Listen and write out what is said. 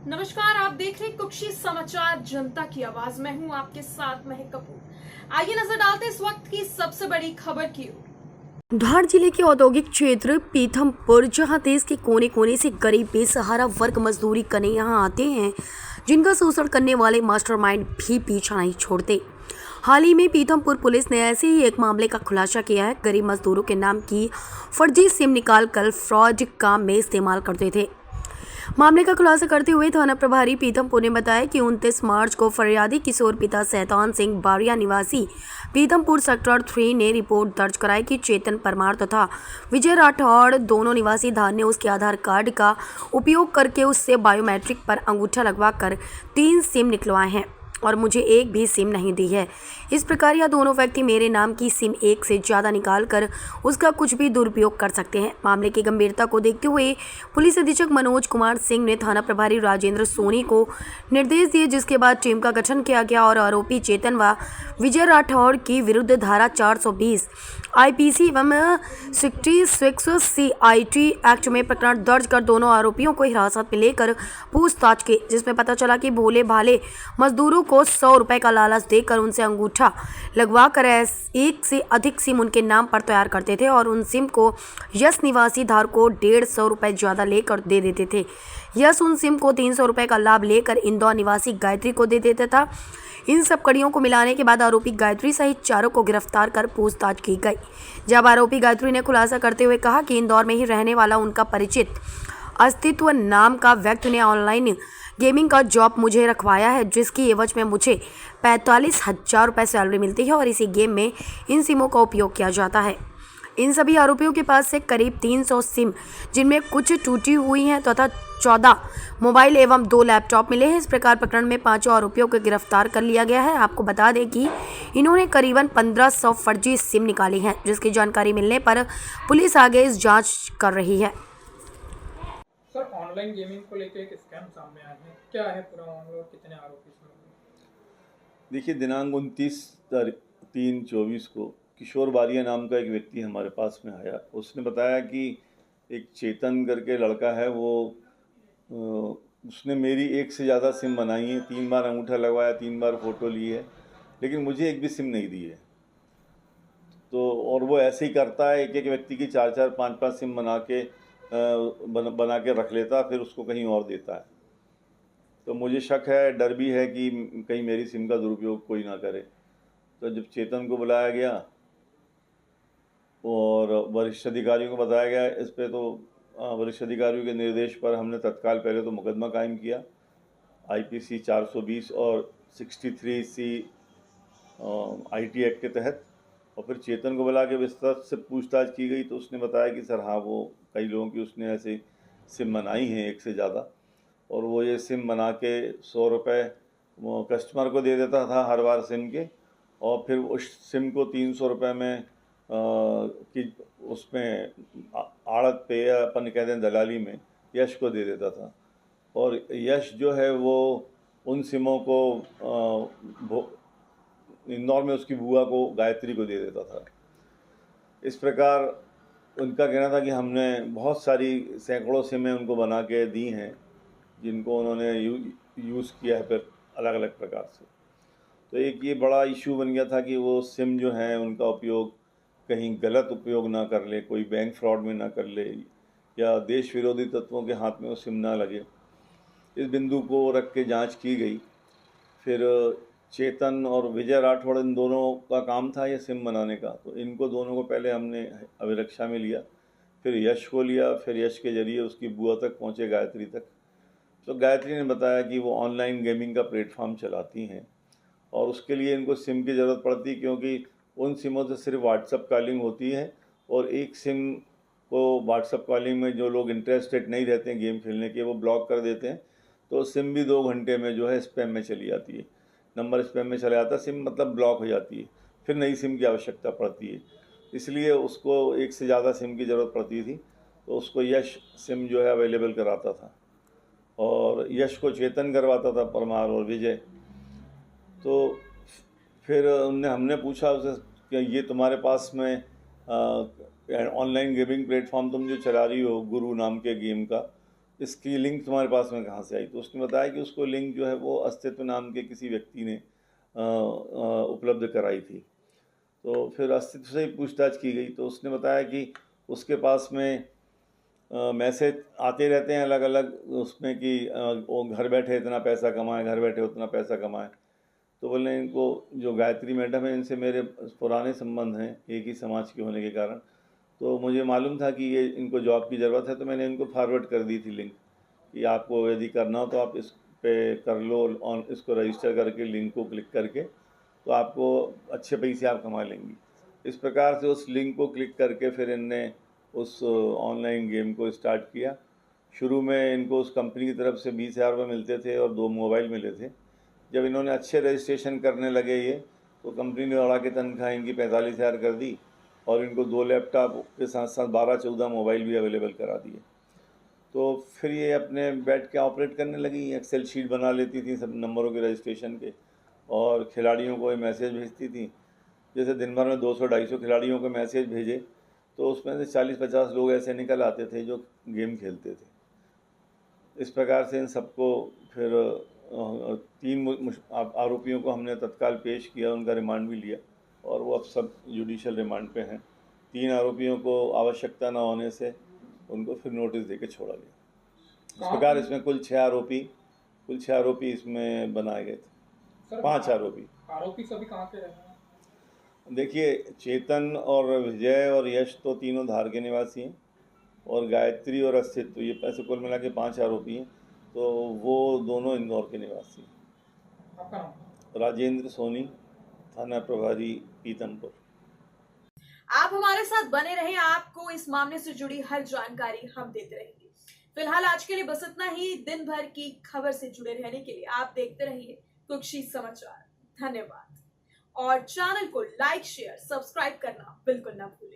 नमस्कार, आप देख रहे हैं कुक्षी समाचार जनता की आवाज। मैं हूं आपके साथ महक कपूर। आइए नजर डालते इस वक्त की सबसे बड़ी खबर की ओर। धार जिले के औद्योगिक क्षेत्र पीथमपुर, जहां देश के कोने कोने से गरीब बेसहारा वर्ग मजदूरी करने यहां आते हैं, जिनका शोषण करने वाले मास्टरमाइंड भी पीछा नहीं छोड़ते। हाल ही में पीथमपुर पुलिस ने ऐसे ही एक मामले का खुलासा किया है। गरीब मजदूरों के नाम की फर्जी सिम निकालकर फ्रॉड काम में इस्तेमाल करते थे। मामले का खुलासा करते हुए थाना प्रभारी पीथमपुर ने बताया कि 29 मार्च को फरियादी किशोर पिता शैतान सिंह बारिया निवासी पीथमपुर सेक्टर 3 ने रिपोर्ट दर्ज कराई कि चेतन परमार तथा विजय राठौड़ दोनों निवासी धार ने उसके आधार कार्ड का उपयोग करके उससे बायोमेट्रिक पर अंगूठा लगवाकर 3 सिम निकलवाए हैं और मुझे एक भी सिम नहीं दी है। इस प्रकार यह दोनों व्यक्ति मेरे नाम की सिम एक से ज़्यादा निकाल कर उसका कुछ भी दुरुपयोग कर सकते हैं। मामले की गंभीरता को देखते हुए पुलिस अधीक्षक मनोज कुमार सिंह ने थाना प्रभारी राजेंद्र सोनी को निर्देश दिए, जिसके बाद टीम का गठन किया गया और आरोपी चेतन व विजय राठौड़ की विरुद्ध धारा 420 आईपीसी एवं 66 सीआईटी एक्ट में प्रकरण दर्ज कर दोनों आरोपियों को हिरासत में लेकर पूछताछ की, जिसमें पता चला कि भोले भाले मजदूरों को 100 रुपए का लालच देकर उनसे अंगूठा लगवाकर एक से अधिक सिम उनके नाम पर तैयार करते थे और उन सिम को यश निवासी धार को 150 रुपए ज़्यादा लेकर दे देते थे। यश उन सिम को 300 रुपए का लाभ लेकर इंदौर निवासी गायत्री को दे देता था। इन सब कड़ियों को मिलाने के बाद आरोपी गायत्री सहित चारों को गिरफ्तार कर पूछताछ की गई। जब आरोपी गायत्री ने खुलासा करते हुए कहा कि इंदौर में ही रहने वाला उनका परिचित अस्तित्व नाम का व्यक्ति ने ऑनलाइन गेमिंग का जॉब मुझे रखवाया है, जिसकी एवज में मुझे 45,000 रुपये सैलरी मिलती है और इसी गेम में इन सिमों का उपयोग किया जाता है। इन सभी आरोपियों के पास से करीब 300 सिम, जिनमें कुछ टूटी हुई हैं तथा 14 मोबाइल एवं 2 लैपटॉप मिले हैं। इस प्रकार प्रकरण में 5 आरोपियों को गिरफ्तार कर लिया गया है। आपको बता दें कि इन्होंने करीबन 1500 फर्जी सिम निकाली हैं, जिसकी जानकारी मिलने पर पुलिस आगे इस जांच कर रही है। सर, ऑनलाइन गेमिंग को लेकर एक स्कैम सामने आया है, क्या है पूरा मामला और कितने आरोपी इसमें? देखिए, दिनांक 29/3/24 को किशोर बारिया नाम का एक व्यक्ति हमारे पास में आया। उसने बताया कि एक चेतन करके लड़का है, उसने मेरी एक से ज़्यादा सिम बनाई है, 3 बार अंगूठा लगवाया, 3 बार फ़ोटो ली है, लेकिन मुझे एक भी सिम नहीं दी है। तो और वो ऐसे ही करता है, एक एक व्यक्ति की 4-4 5-5 सिम बना के रख लेता, फिर उसको कहीं और देता है। तो मुझे शक है, डर भी है कि कहीं मेरी सिम का दुरुपयोग कोई ना करे। तो जब चेतन को बुलाया गया और वरिष्ठ अधिकारियों को बताया गया इस पे, तो वरिष्ठ अधिकारियों के निर्देश पर हमने तत्काल पहले तो मुकदमा कायम किया आईपीसी 420 और 63 सी आईटी एक्ट के तहत, और फिर चेतन को बुला के विस्तृत से पूछताछ की गई। तो उसने बताया कि सर हाँ, वो कई लोगों की उसने ऐसे सिम बनाई हैं एक से ज़्यादा, और वो ये सिम बना के 100 रुपये वो कस्टमर को दे देता था हर बार सिम के, और फिर उस सिम को 300 रुपये में कि उसमें आड़त पे या अपन कहते हैं दलाली में यश को दे देता था, और यश जो है वो उन सिमों को इंदौर में उसकी बुआ को गायत्री को दे देता था। इस प्रकार उनका कहना था कि हमने बहुत सारी सैकड़ों सिमें उनको बना के दी हैं, जिनको उन्होंने यूज़ किया है फिर अलग अलग प्रकार से। तो एक ये बड़ा इशू बन गया था कि वो सिम जो है उनका उपयोग कहीं गलत उपयोग ना कर ले, कोई बैंक फ्रॉड में ना कर ले, या देश विरोधी तत्वों के हाथ में वो सिम ना लगे। इस बिंदु को रख के जांच की गई। फिर चेतन और विजय राठौड़, इन दोनों का काम था ये सिम बनाने का। तो इनको दोनों को पहले हमने अभिरक्षा में लिया, फिर यश को लिया, फिर यश के जरिए उसकी बुआ तक पहुँचे, गायत्री तक। तो गायत्री ने बताया कि वो ऑनलाइन गेमिंग का प्लेटफॉर्म चलाती हैं और उसके लिए इनको सिम की ज़रूरत पड़ती, क्योंकि उन सिमों से सिर्फ व्हाट्सअप कॉलिंग होती है, और एक सिम को व्हाट्सअप कॉलिंग में जो लोग इंटरेस्टेड नहीं रहते हैं गेम खेलने के, वो ब्लॉक कर देते हैं। तो सिम भी 2 घंटे में जो है स्पैम में चली जाती है, नंबर स्पैम में चला जाता है, सिम मतलब ब्लॉक हो जाती है, फिर नई सिम की आवश्यकता पड़ती है। इसलिए उसको एक से ज़्यादा सिम की ज़रूरत पड़ती थी। तो उसको यश सिम जो है अवेलेबल कराता था, और यश को चेतन करवाता था, परमार और विजय। तो फिर हमने पूछा उसे कि ये तुम्हारे पास में ऑनलाइन गेमिंग प्लेटफॉर्म तुम जो चला रही हो, गुरु नाम के गेम का, इसकी लिंक तुम्हारे पास में कहाँ से आई? तो उसने बताया कि उसको लिंक जो है वो अस्तित्व नाम के किसी व्यक्ति ने उपलब्ध कराई थी। तो फिर अस्तित्व से ही पूछताछ की गई तो उसने बताया कि उसके पास में मैसेज आते रहते हैं अलग अलग उसमें कि वो घर बैठे इतना पैसा कमाए, घर बैठे उतना पैसा कमाए। तो बोले इनको जो गायत्री मैडम है इनसे मेरे पुराने संबंध हैं एक ही समाज के होने के कारण, तो मुझे मालूम था कि ये इनको जॉब की ज़रूरत है, तो मैंने इनको फॉरवर्ड कर दी थी लिंक कि आपको यदि करना हो तो आप इस पे कर लो, ऑन इसको रजिस्टर करके लिंक को क्लिक करके तो आपको अच्छे पैसे आप कमा लेंगी। इस प्रकार से उस लिंक को क्लिक करके फिर इनने उस ऑनलाइन गेम को स्टार्ट किया। शुरू में इनको उस कंपनी की तरफ से 20,000 रुपये मिलते थे और 2 मोबाइल मिले थे। जब इन्होंने अच्छे रजिस्ट्रेशन करने लगे ये तो कंपनी ने उड़ा के तनख्वाह इनकी 45,000 कर दी और इनको 2 लैपटॉप के साथ साथ 12-14 मोबाइल भी अवेलेबल करा दिए। तो फिर ये अपने बैठ के ऑपरेट करने लगी, एक्सेल शीट बना लेती थी सब नंबरों के रजिस्ट्रेशन के और खिलाड़ियों को मैसेज भेजती थी। जैसे दिन भर में 200-250 खिलाड़ियों को मैसेज भेजे तो उसमें से 40-50 लोग ऐसे निकल आते थे जो गेम खेलते थे। इस प्रकार से इन सबको फिर 3 आरोपियों को हमने तत्काल पेश किया, उनका रिमांड भी लिया और वो अब सब जुडिशियल रिमांड पे हैं। 3 आरोपियों को आवश्यकता न होने से उनको फिर नोटिस देके छोड़ा गया। इस प्रकार इसमें कुल 6 आरोपी इसमें बनाए गए थे। 5 आरोपी सभी कहाँ के रहने हैं? देखिए, चेतन और विजय और यश तो तीनों धार के निवासी हैं और गायत्री और अस्तित्व ये पैसे कुल मिला के 5 आरोपी हैं, तो वो दोनों इंदौर के निवासी हैं। आपका नाम? राजेंद्र सोनी, थाना प्रभारी पीथमपुर। आप हमारे साथ बने रहे, आपको इस मामले से जुड़ी हर जानकारी हम देते रहेंगे। फिलहाल आज के लिए बस इतना ही। दिन भर की खबर से जुड़े रहने के लिए आप देखते रहिए कुक्षी समाचार। धन्यवाद और चैनल को लाइक, शेयर, सब्सक्राइब करना बिल्कुल ना भूलें।